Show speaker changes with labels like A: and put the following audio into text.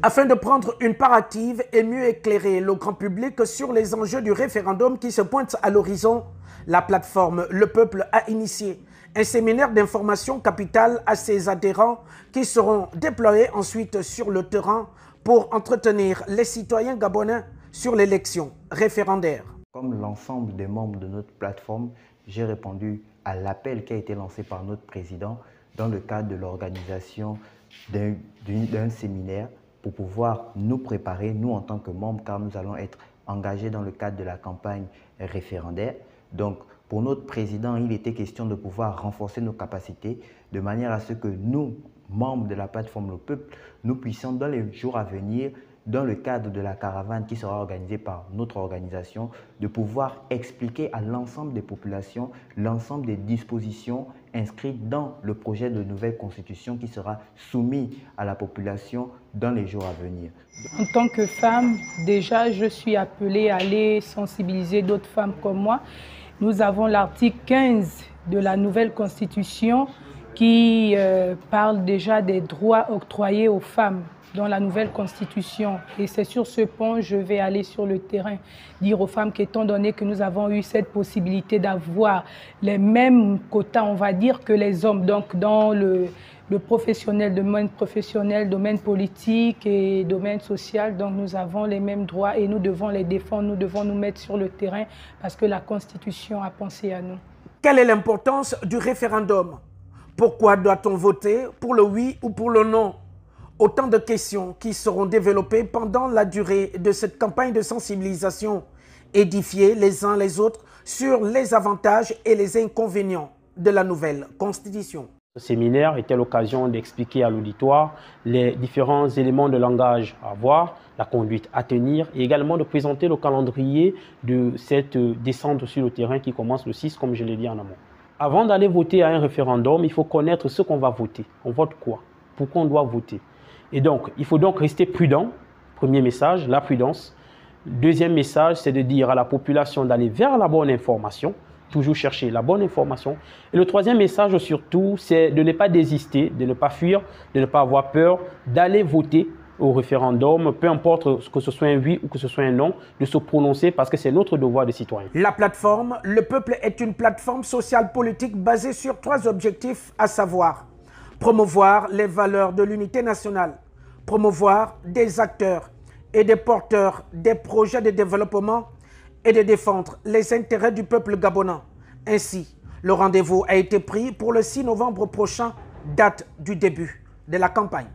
A: Afin de prendre une part active et mieux éclairer le grand public sur les enjeux du référendum qui se pointent à l'horizon, la plateforme Le Peuple a initié un séminaire d'information capitale à ses adhérents qui seront déployés ensuite sur le terrain pour entretenir les citoyens gabonais sur l'élection référendaire.
B: Comme l'ensemble des membres de notre plateforme, j'ai répondu à l'appel qui a été lancé par notre président dans le cadre de l'organisation d'un séminaire pour pouvoir nous préparer, nous en tant que membres, car nous allons être engagés dans le cadre de la campagne référendaire. Donc, pour notre président, il était question de pouvoir renforcer nos capacités de manière à ce que nous, membres de la plateforme Le Peuple, nous puissions dans les jours à venir, dans le cadre de la caravane qui sera organisée par notre organisation, de pouvoir expliquer à l'ensemble des populations l'ensemble des dispositions inscrites dans le projet de nouvelle constitution qui sera soumis à la population dans les jours à venir.
C: En tant que femme, déjà, je suis appelée à aller sensibiliser d'autres femmes comme moi. Nous avons l'article 15 de la nouvelle constitution qui parle déjà des droits octroyés aux femmes dans la nouvelle constitution. Et c'est sur ce point je vais aller sur le terrain, dire aux femmes qu'étant donné que nous avons eu cette possibilité d'avoir les mêmes quotas, on va dire, que les hommes, donc dans le professionnel, domaine politique et domaine social, donc nous avons les mêmes droits et nous devons les défendre, nous devons nous mettre sur le terrain parce que la Constitution a pensé à nous.
A: Quelle est l'importance du référendum? Pourquoi doit-on voter pour le oui ou pour le non? Autant de questions qui seront développées pendant la durée de cette campagne de sensibilisation, édifier les uns les autres sur les avantages et les inconvénients de la nouvelle Constitution.
D: Ce séminaire était l'occasion d'expliquer à l'auditoire les différents éléments de langage à avoir, la conduite à tenir et également de présenter le calendrier de cette descente sur le terrain qui commence le 6, comme je l'ai dit en amont. Avant d'aller voter à un référendum, il faut connaître ce qu'on va voter. On vote quoi? Pourquoi on doit voter? Et donc, il faut donc rester prudent. Premier message, la prudence. Deuxième message, c'est de dire à la population d'aller vers la bonne information, toujours chercher la bonne information. Et le troisième message surtout, c'est de ne pas désister, de ne pas fuir, de ne pas avoir peur, d'aller voter au référendum, peu importe que ce soit un oui ou que ce soit un non, de se prononcer parce que c'est notre devoir de citoyen.
A: La plateforme Le Peuple est une plateforme sociale politique basée sur 3 objectifs, à savoir promouvoir les valeurs de l'unité nationale, promouvoir des acteurs et des porteurs des projets de développement et de défendre les intérêts du peuple gabonais. Ainsi, le rendez-vous a été pris pour le 6 novembre prochain, date du début de la campagne.